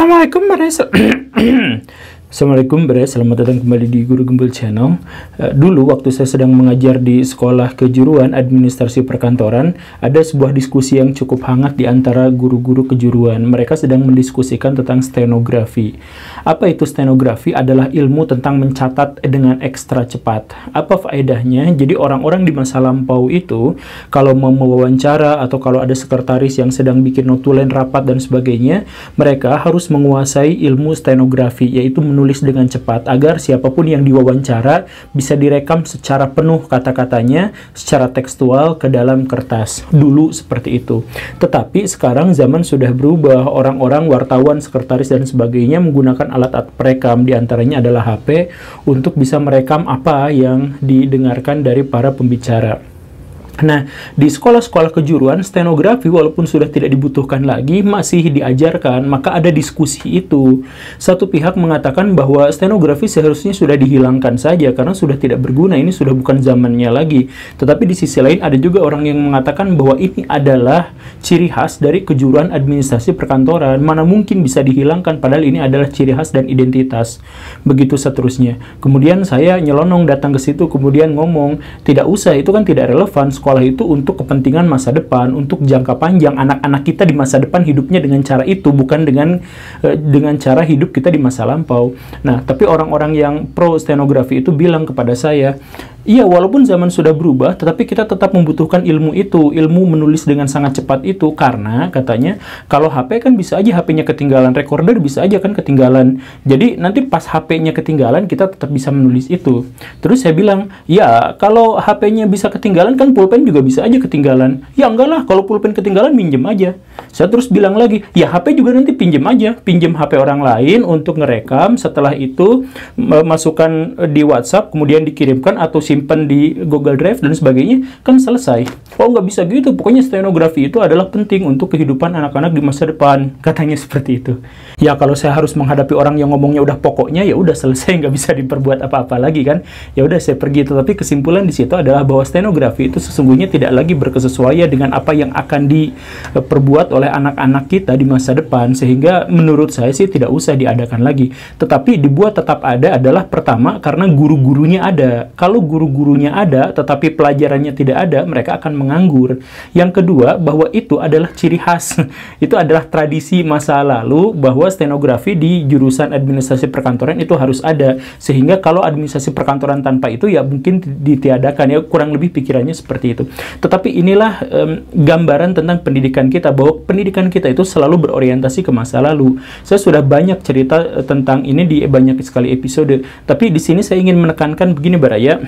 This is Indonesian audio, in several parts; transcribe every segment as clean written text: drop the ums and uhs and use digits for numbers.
Assalamualaikum Assalamualaikum selamat datang kembali di Guru Gembel Channel. Dulu waktu saya sedang mengajar di sekolah kejuruan administrasi perkantoran, ada sebuah diskusi yang cukup hangat di antara guru-guru kejuruan. Mereka sedang mendiskusikan tentang stenografi. Apa itu stenografi? Adalah ilmu tentang mencatat dengan ekstra cepat. Apa faedahnya? Jadi orang-orang di masa lampau itu, kalau mau mewawancara atau kalau ada sekretaris yang sedang bikin notulen rapat dan sebagainya, mereka harus menguasai ilmu stenografi, yaitu menulis dengan cepat agar siapapun yang diwawancara bisa direkam secara penuh kata-katanya secara tekstual ke dalam kertas. Dulu seperti itu. Tetapi sekarang zaman sudah berubah. Orang-orang, wartawan, sekretaris dan sebagainya menggunakan alat-alat perekam, diantaranya adalah HP, untuk bisa merekam apa yang didengarkan dari para pembicara. Nah, di sekolah-sekolah kejuruan, stenografi walaupun sudah tidak dibutuhkan lagi, masih diajarkan, maka ada diskusi itu. Satu pihak mengatakan bahwa stenografi seharusnya sudah dihilangkan saja, karena sudah tidak berguna, ini sudah bukan zamannya lagi. Tetapi di sisi lain, ada juga orang yang mengatakan bahwa ini adalah ciri khas dari kejuruan administrasi perkantoran, mana mungkin bisa dihilangkan, padahal ini adalah ciri khas dan identitas. Begitu seterusnya. Kemudian saya nyelonong datang ke situ, kemudian ngomong, tidak usah, itu kan tidak relevan. Sekolah itu untuk kepentingan masa depan, untuk jangka panjang. Anak-anak kita di masa depan hidupnya dengan cara itu, bukan dengan cara hidup kita di masa lampau. Nah, tapi orang-orang yang pro stenografi itu bilang kepada saya, iya, walaupun zaman sudah berubah, tetapi kita tetap membutuhkan ilmu itu, ilmu menulis dengan sangat cepat itu, karena katanya kalau HP kan bisa aja HP-nya ketinggalan, recorder bisa aja kan ketinggalan. Jadi nanti pas HP-nya ketinggalan, kita tetap bisa menulis itu. Terus saya bilang, ya kalau HP-nya bisa ketinggalan kan pulpen juga bisa aja ketinggalan. Ya enggak lah, kalau pulpen ketinggalan minjem aja. Saya terus bilang lagi, ya HP juga nanti pinjem aja, pinjem HP orang lain untuk ngerekam, setelah itu masukkan di WhatsApp, kemudian dikirimkan atau simpan di Google Drive dan sebagainya, kan selesai. Oh, nggak bisa gitu, pokoknya stenografi itu adalah penting untuk kehidupan anak-anak di masa depan, katanya seperti itu. Ya kalau saya harus menghadapi orang yang ngomongnya udah pokoknya, ya udah selesai, nggak bisa diperbuat apa-apa lagi kan. Ya udah saya pergi. Tetapi kesimpulan di situ adalah bahwa stenografi itu sesungguhnya tidak lagi berkesesuaian dengan apa yang akan diperbuat oleh anak-anak kita di masa depan, sehingga menurut saya sih tidak usah diadakan lagi. Tetapi dibuat tetap ada adalah pertama karena guru-gurunya ada. Kalau guru-gurunya ada tetapi pelajarannya tidak ada, mereka akan menganggur. Yang kedua, bahwa itu adalah ciri khas. Itu adalah tradisi masa lalu bahwa stenografi di jurusan administrasi perkantoran itu harus ada. Sehingga kalau administrasi perkantoran tanpa itu ya mungkin ditiadakan, ya kurang lebih pikirannya seperti itu. Tetapi inilah gambaran tentang pendidikan kita, bahwa pendidikan kita itu selalu berorientasi ke masa lalu. Saya sudah banyak cerita tentang ini di banyak sekali episode, tapi di sini saya ingin menekankan begini Baraya.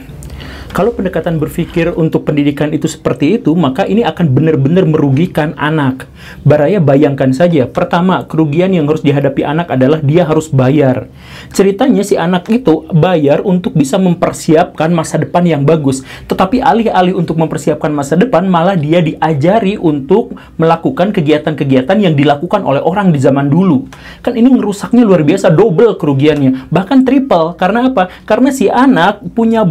Kalau pendekatan berpikir untuk pendidikan itu seperti itu, maka ini akan benar-benar merugikan anak. Baraya bayangkan saja, pertama, kerugian yang harus dihadapi anak adalah dia harus bayar. Ceritanya si anak itu bayar untuk bisa mempersiapkan masa depan yang bagus. Tetapi alih-alih untuk mempersiapkan masa depan, malah dia diajari untuk melakukan kegiatan-kegiatan yang dilakukan oleh orang di zaman dulu. Kan ini ngerusaknya luar biasa, double kerugiannya. Bahkan triple. Karena apa? Karena si anak punya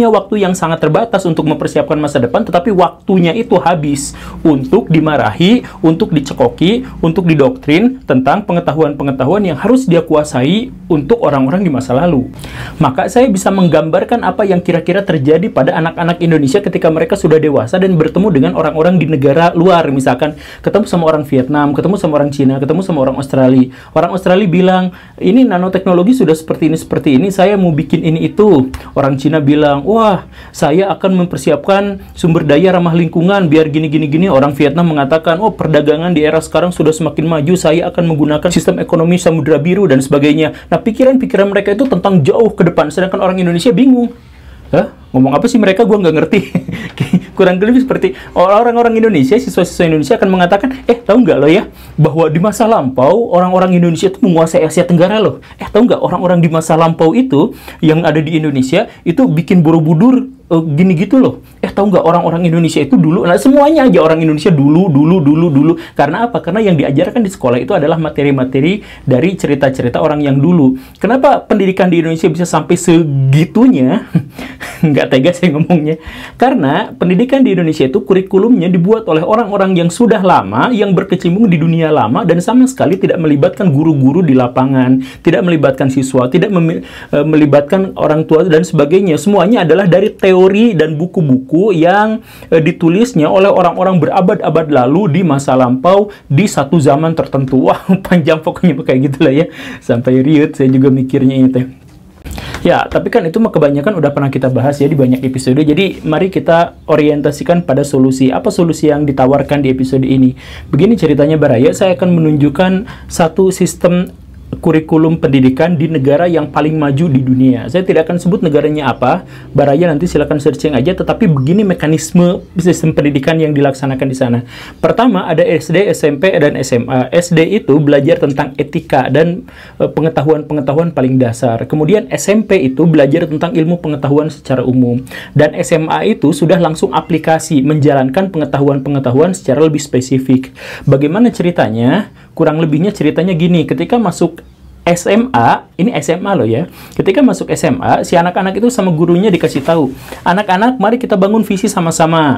waktu yang sangat terbatas untuk mempersiapkan masa depan, tetapi waktunya itu habis untuk dimarahi, untuk dicekoki, untuk didoktrin tentang pengetahuan-pengetahuan yang harus dia kuasai untuk orang-orang di masa lalu. Maka saya bisa menggambarkan apa yang kira-kira terjadi pada anak-anak Indonesia ketika mereka sudah dewasa dan bertemu dengan orang-orang di negara luar. Misalkan ketemu sama orang Vietnam, ketemu sama orang Cina, ketemu sama orang Australia. Orang Australia bilang, ini nanoteknologi sudah seperti ini, saya mau bikin ini itu. Orang Cina bilang, wah, saya akan mempersiapkan sumber daya ramah lingkungan biar gini. Orang Vietnam mengatakan, oh, perdagangan di era sekarang sudah semakin maju, saya akan menggunakan sistem ekonomi samudra biru dan sebagainya. Nah, pikiran-pikiran mereka itu tentang jauh ke depan, sedangkan orang Indonesia bingung. Hah? Ngomong apa sih mereka? Gua nggak ngerti. Kurang lebih seperti orang-orang Indonesia, siswa-siswa Indonesia akan mengatakan, tahu nggak lo ya, bahwa di masa lampau orang-orang Indonesia itu menguasai Asia Tenggara loh. Tahu nggak orang-orang di masa lampau itu yang ada di Indonesia itu bikin Borobudur gini gitu loh. Tahu nggak orang-orang Indonesia itu dulu, nah semuanya aja orang Indonesia dulu. Karena apa? Karena yang diajarkan di sekolah itu adalah materi-materi dari cerita-cerita orang yang dulu. Kenapa pendidikan di Indonesia bisa sampai segitunya? Nggak tega saya ngomongnya. Karena pendidikan di Indonesia itu kurikulumnya dibuat oleh orang-orang yang sudah lama, yang berkecimpung di dunia lama, dan sama sekali tidak melibatkan guru-guru di lapangan, tidak melibatkan siswa, tidak melibatkan orang tua dan sebagainya. Semuanya adalah dari teori dan buku-buku yang ditulisnya oleh orang-orang berabad-abad lalu di masa lampau di satu zaman tertentu. Wah, panjang pokoknya kayak gitulah ya. Sampai riut saya juga mikirnya itu. Ya, tapi kan itu mah kebanyakan udah pernah kita bahas ya di banyak episode. Jadi, mari kita orientasikan pada solusi. Apa solusi yang ditawarkan di episode ini? Begini ceritanya Baraya, saya akan menunjukkan satu sistem kurikulum pendidikan di negara yang paling maju di dunia. Saya tidak akan sebut negaranya apa, Baraya nanti silakan searching aja, tetapi begini mekanisme sistem pendidikan yang dilaksanakan di sana. Pertama, ada SD, SMP, dan SMA. SD itu belajar tentang etika dan pengetahuan-pengetahuan paling dasar. Kemudian SMP itu belajar tentang ilmu pengetahuan secara umum. Dan SMA itu sudah langsung aplikasi, menjalankan pengetahuan-pengetahuan secara lebih spesifik. Bagaimana ceritanya? Kurang lebihnya ceritanya gini, ketika masuk SMA, ini SMA loh ya, ketika masuk SMA, si anak-anak itu sama gurunya dikasih tahu, anak-anak mari kita bangun visi sama-sama.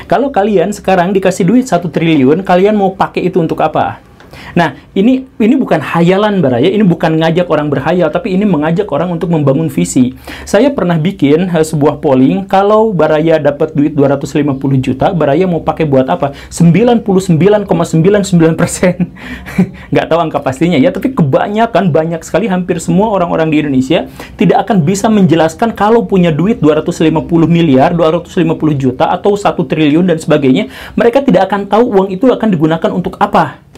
Kalau kalian sekarang dikasih duit 1 triliun, kalian mau pakai itu untuk apa? Nah, ini bukan hayalan Baraya, ini bukan ngajak orang berhayal, tapi ini mengajak orang untuk membangun visi. Saya pernah bikin sebuah polling, kalau Baraya dapat duit 250 juta, Baraya mau pakai buat apa? 99,99%. Nggak tahu angka pastinya ya, tapi kebanyakan, banyak sekali, hampir semua orang-orang di Indonesia tidak akan bisa menjelaskan kalau punya duit 250 miliar, 250 juta, atau 1 triliun dan sebagainya, mereka tidak akan tahu uang itu akan digunakan untuk apa.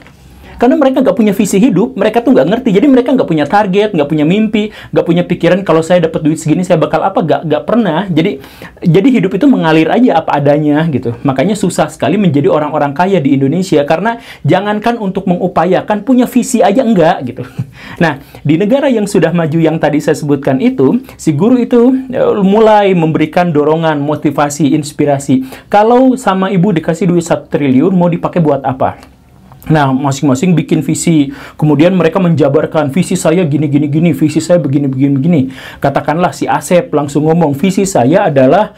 Karena mereka nggak punya visi hidup, mereka tuh nggak ngerti. Jadi mereka nggak punya target, nggak punya mimpi, nggak punya pikiran kalau saya dapat duit segini saya bakal apa, nggak pernah. Jadi hidup itu mengalir aja apa adanya gitu. Makanya susah sekali menjadi orang-orang kaya di Indonesia karena jangankan untuk mengupayakan, punya visi aja enggak gitu. Nah, di negara yang sudah maju yang tadi saya sebutkan itu, si guru itu mulai memberikan dorongan, motivasi, inspirasi. Kalau sama ibu dikasih duit 1 triliun, mau dipakai buat apa? Nah, masing-masing bikin visi. Kemudian mereka menjabarkan, visi saya gini, visi saya begini. Katakanlah si Asep langsung ngomong, visi saya adalah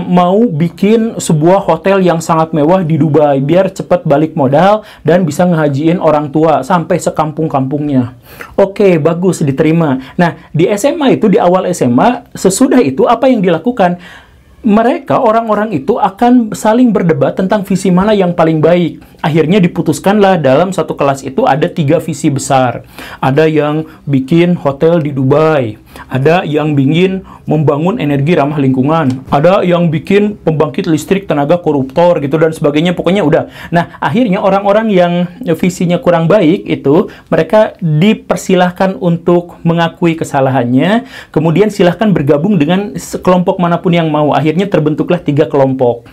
mau bikin sebuah hotel yang sangat mewah di Dubai, biar cepat balik modal dan bisa ngehajiin orang tua sampai sekampung-kampungnya. Oke, bagus, diterima. Nah, di SMA itu, di awal SMA, sesudah itu apa yang dilakukan? Mereka, orang-orang itu akan saling berdebat tentang visi mana yang paling baik. Akhirnya diputuskanlah dalam satu kelas itu ada 3 visi besar. Ada yang bikin hotel di Dubai, ada yang ingin membangun energi ramah lingkungan, ada yang bikin pembangkit listrik tenaga koruptor gitu dan sebagainya. Pokoknya udah. Nah, akhirnya orang-orang yang visinya kurang baik itu, mereka dipersilahkan untuk mengakui kesalahannya, kemudian silahkan bergabung dengan kelompok manapun yang mau. Akhirnya terbentuklah 3 kelompok.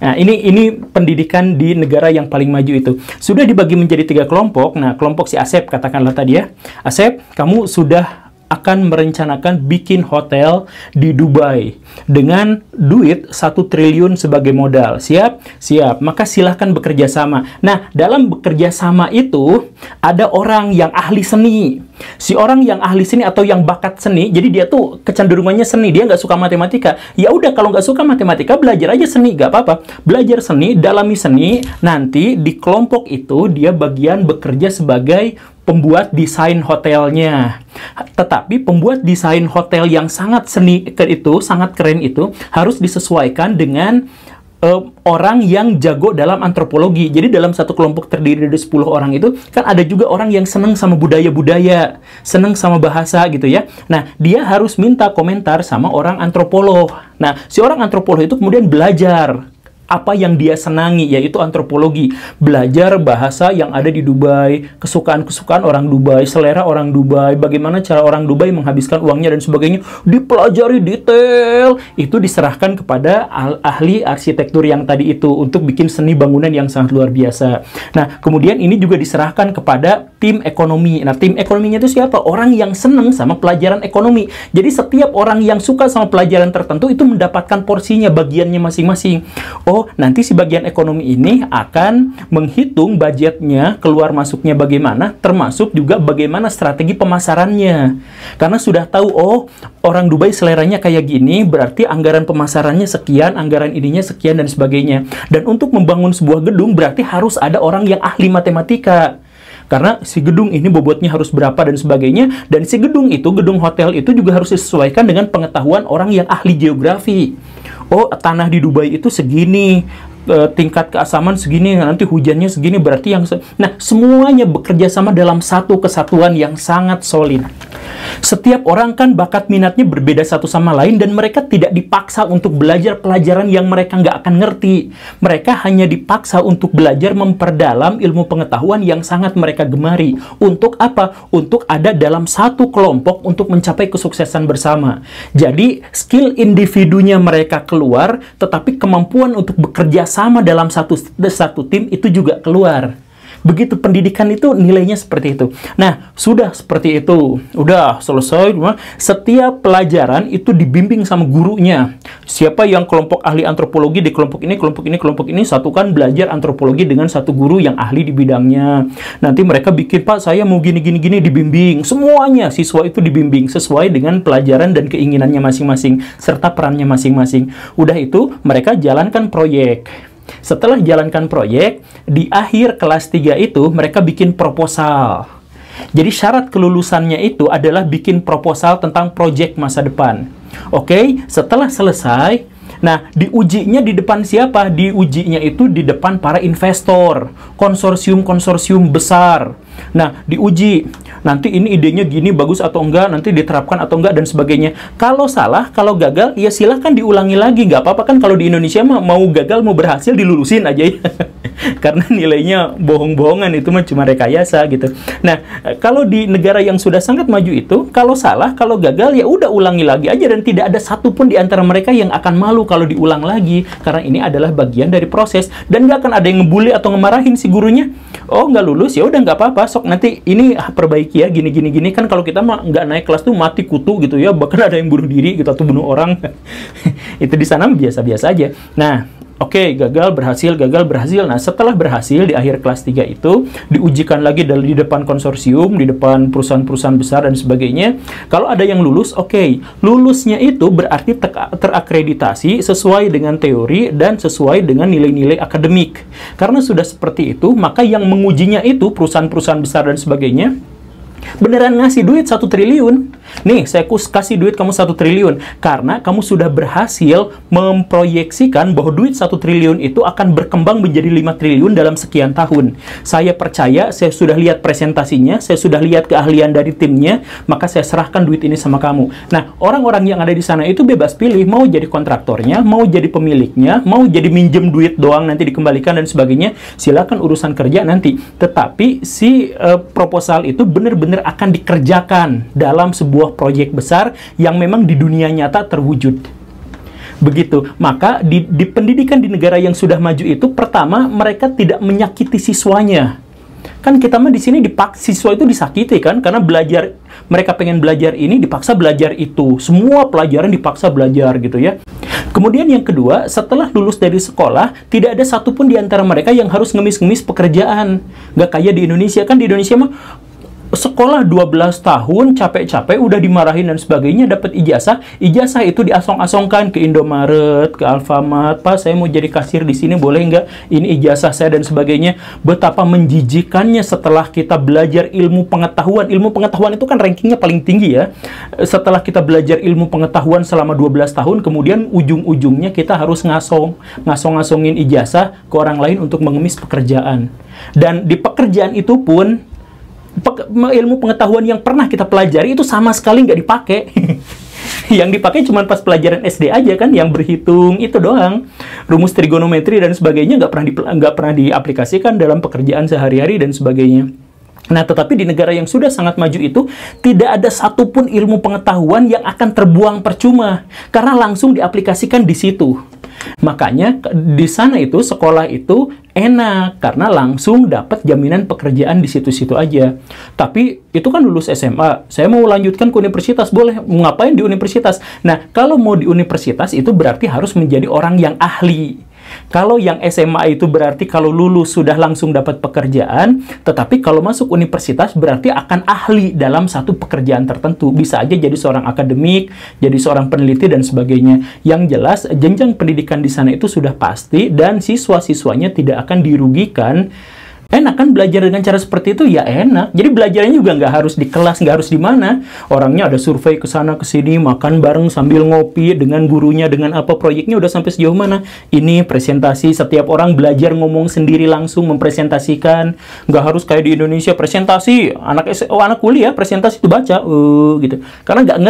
Nah, ini pendidikan di negara yang paling maju itu. Sudah dibagi menjadi 3 kelompok. Nah, kelompok si Asep, katakanlah tadi ya. Asep, kamu sudah akan merencanakan bikin hotel di Dubai dengan duit 1 triliun sebagai modal. Siap? Siap. Maka silahkan bekerja sama. Nah, dalam bekerja sama itu ada orang yang ahli seni. Si orang yang ahli seni atau yang bakat seni, jadi dia tuh kecenderungannya seni, dia nggak suka matematika. Ya udah, kalau nggak suka matematika, belajar aja seni, nggak apa-apa. Belajar seni, dalami seni, nanti di kelompok itu dia bagian bekerja sebagai pembuat desain hotelnya. Tetapi pembuat desain hotel yang sangat seni itu, sangat keren itu, harus disesuaikan dengan orang yang jago dalam antropologi. Jadi dalam satu kelompok terdiri dari 10 orang itu, kan ada juga orang yang senang sama budaya-budaya, senang sama bahasa gitu ya. Nah, dia harus minta komentar sama orang antropolog. Nah, si orang antropolog itu kemudian belajar apa yang dia senangi, yaitu antropologi. Belajar bahasa yang ada di Dubai, kesukaan-kesukaan orang Dubai, selera orang Dubai, bagaimana cara orang Dubai menghabiskan uangnya dan sebagainya, dipelajari detail. Itu diserahkan kepada ahli arsitektur yang tadi itu untuk bikin seni bangunan yang sangat luar biasa. Nah, kemudian ini juga diserahkan kepada tim ekonomi. Nah, tim ekonominya itu siapa? Orang yang senang sama pelajaran ekonomi. Jadi setiap orang yang suka sama pelajaran tertentu itu mendapatkan porsinya, bagiannya masing-masing. Oh, nanti si bagian ekonomi ini akan menghitung budgetnya, keluar masuknya bagaimana, termasuk juga bagaimana strategi pemasarannya. Karena sudah tahu, oh, orang Dubai seleranya kayak gini, berarti anggaran pemasarannya sekian, anggaran ininya sekian, dan sebagainya. Dan untuk membangun sebuah gedung, berarti harus ada orang yang ahli matematika. Karena si gedung ini bobotnya harus berapa dan sebagainya. Dan si gedung itu, gedung hotel itu juga harus disesuaikan dengan pengetahuan orang yang ahli geografi. Oh, tanah di Dubai itu segini, tingkat keasaman segini, nanti hujannya segini, berarti yang... Nah, semuanya bekerja sama dalam satu kesatuan yang sangat solid. Setiap orang kan bakat minatnya berbeda satu sama lain, dan mereka tidak dipaksa untuk belajar pelajaran yang mereka nggak akan ngerti. Mereka hanya dipaksa untuk belajar memperdalam ilmu pengetahuan yang sangat mereka gemari. Untuk apa? Untuk ada dalam satu kelompok untuk mencapai kesuksesan bersama. Jadi, skill individunya mereka keluar, tetapi kemampuan untuk bekerja sama dalam satu tim itu juga keluar. Begitu pendidikan itu nilainya seperti itu. Nah, sudah seperti itu. Udah selesai. Setiap pelajaran itu dibimbing sama gurunya. Siapa yang kelompok ahli antropologi di kelompok ini, kelompok ini, kelompok ini, satukan belajar antropologi dengan satu guru yang ahli di bidangnya. Nanti mereka bikin, Pak, saya mau gini-gini-gini, dibimbing. Semuanya siswa itu dibimbing sesuai dengan pelajaran dan keinginannya masing-masing, serta perannya masing-masing. Udah itu, mereka jalankan proyek. Setelah jalankan proyek, di akhir kelas 3 itu mereka bikin proposal. Jadi syarat kelulusannya itu adalah bikin proposal tentang proyek masa depan. Oke, setelah selesai, nah diujinya di depan siapa? Diujinya itu di depan para investor, konsorsium-konsorsium besar. Nah, diuji, nanti ini idenya gini, bagus atau enggak, nanti diterapkan atau enggak, dan sebagainya. Kalau salah, kalau gagal, ya silahkan diulangi lagi, nggak apa-apa kan. Kalau di Indonesia mah mau gagal, mau berhasil, dilulusin aja ya. Karena nilainya bohong-bohongan, itu mah cuma rekayasa gitu. Nah, kalau di negara yang sudah sangat maju itu, kalau salah, kalau gagal, ya udah ulangi lagi aja, dan tidak ada satupun di antara mereka yang akan malu kalau diulang lagi, karena ini adalah bagian dari proses, dan nggak akan ada yang ngebully atau ngemarahin si gurunya. Oh, nggak lulus, ya udah nggak apa-apa, sok nanti ini perbaiki ya, gini kan. Kalau kita mah nggak naik kelas tuh mati kutu gitu ya, bahkan ada yang bunuh diri gitu atau bunuh orang. Itu di sana biasa-biasa aja. Nah, oke, gagal berhasil. Nah, setelah berhasil di akhir kelas 3 itu diujikan lagi di depan konsorsium, di depan perusahaan-perusahaan besar dan sebagainya. Kalau ada yang lulus, oke. Lulusnya itu berarti terakreditasi sesuai dengan teori dan sesuai dengan nilai-nilai akademik. Karena sudah seperti itu, maka yang mengujinya itu perusahaan-perusahaan besar dan sebagainya beneran ngasih duit 1 triliun. Nih, saya kasih duit kamu 1 triliun. Karena kamu sudah berhasil memproyeksikan bahwa duit 1 triliun itu akan berkembang menjadi 5 triliun dalam sekian tahun. Saya percaya, saya sudah lihat presentasinya, saya sudah lihat keahlian dari timnya, maka saya serahkan duit ini sama kamu. Nah, orang-orang yang ada di sana itu bebas pilih, mau jadi kontraktornya, mau jadi pemiliknya, mau jadi minjem duit doang nanti dikembalikan dan sebagainya. Silakan urusan kerja nanti. Tetapi si proposal itu benar-benar akan dikerjakan dalam sebuah proyek besar yang memang di dunia nyata terwujud. Begitu. Maka di pendidikan di negara yang sudah maju itu, pertama, mereka tidak menyakiti siswanya. Kan kita mah di sini siswa itu disakiti kan, karena belajar, mereka pengen belajar ini, dipaksa belajar itu. Semua pelajaran dipaksa belajar gitu ya. Kemudian yang kedua, setelah lulus dari sekolah, tidak ada satupun di antara mereka yang harus ngemis-ngemis pekerjaan. Nggak kayak di Indonesia. Kan di Indonesia mah sekolah 12 tahun, capek-capek, udah dimarahin dan sebagainya, dapat ijazah. Ijazah itu diasong-asongkan ke Indomaret, ke Alfamart. Pak, saya mau jadi kasir di sini, boleh nggak? Ini ijazah saya dan sebagainya. Betapa menjijikannya setelah kita belajar ilmu pengetahuan. Ilmu pengetahuan itu kan rankingnya paling tinggi ya. Setelah kita belajar ilmu pengetahuan selama 12 tahun, kemudian ujung-ujungnya kita harus ngasong-ngasongin ijazah ke orang lain untuk mengemis pekerjaan. Dan di pekerjaan itu pun, ilmu pengetahuan yang pernah kita pelajari itu sama sekali nggak dipakai. Yang dipakai cuma pas pelajaran SD aja kan, yang berhitung itu doang. Rumus trigonometri dan sebagainya nggak pernah diaplikasikan dalam pekerjaan sehari-hari dan sebagainya. Nah, tetapi di negara yang sudah sangat maju itu, tidak ada satupun ilmu pengetahuan yang akan terbuang percuma, karena langsung diaplikasikan di situ. Makanya di sana itu, sekolah itu enak, karena langsung dapat jaminan pekerjaan di situ-situ aja. Tapi itu kan lulus SMA, saya mau lanjutkan ke universitas, boleh. Ngapain di universitas? Nah, kalau mau di universitas itu berarti harus menjadi orang yang ahli. Kalau yang SMA itu berarti kalau lulus sudah langsung dapat pekerjaan, tetapi kalau masuk universitas berarti akan ahli dalam satu pekerjaan tertentu. Bisa aja jadi seorang akademik, jadi seorang peneliti, dan sebagainya. Yang jelas, jenjang pendidikan di sana itu sudah pasti, dan siswa-siswanya tidak akan dirugikan. Enak kan belajar dengan cara seperti itu? Ya enak. Jadi belajarnya juga nggak harus di kelas, nggak harus di mana. Orangnya ada survei ke sana ke sini, makan bareng sambil ngopi dengan gurunya, dengan apa, proyeknya udah sampai sejauh mana. Ini presentasi, setiap orang belajar ngomong sendiri langsung mempresentasikan. Nggak harus kayak di Indonesia presentasi, anak kuliah presentasi itu baca, gitu. Karena nggak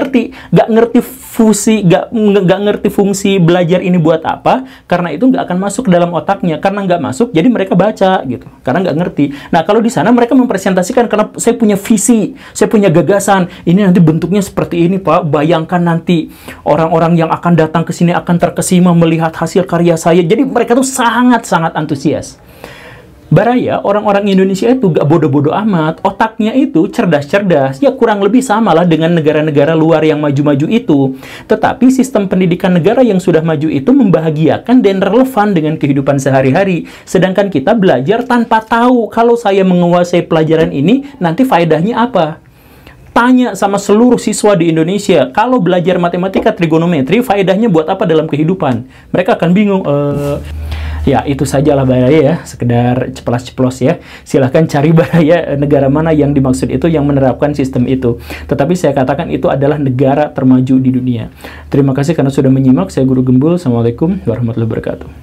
ngerti fungsi belajar ini buat apa. Karena itu nggak akan masuk dalam otaknya. Karena nggak masuk, jadi mereka baca gitu. Karena nggak ngerti. Nah, kalau di sana mereka mempresentasikan karena saya punya visi, saya punya gagasan. Ini nanti bentuknya seperti ini, Pak. Bayangkan nanti orang-orang yang akan datang ke sini akan terkesima melihat hasil karya saya. Jadi mereka tuh sangat-sangat antusias. Baraya, orang-orang Indonesia itu gak bodoh-bodoh amat. Otaknya itu cerdas-cerdas. Ya kurang lebih samalah dengan negara-negara luar yang maju-maju itu. Tetapi sistem pendidikan negara yang sudah maju itu membahagiakan dan relevan dengan kehidupan sehari-hari. Sedangkan kita belajar tanpa tahu kalau saya menguasai pelajaran ini, nanti faedahnya apa. Tanya sama seluruh siswa di Indonesia, kalau belajar matematika trigonometri, faedahnya buat apa dalam kehidupan? Mereka akan bingung. Ya, itu sajalah Baraya ya, sekedar ceplas-ceplos ya. Silahkan cari Baraya negara mana yang dimaksud itu yang menerapkan sistem itu. Tetapi saya katakan itu adalah negara termaju di dunia. Terima kasih karena sudah menyimak. Saya Guru Gembul. Assalamualaikum warahmatullahi wabarakatuh.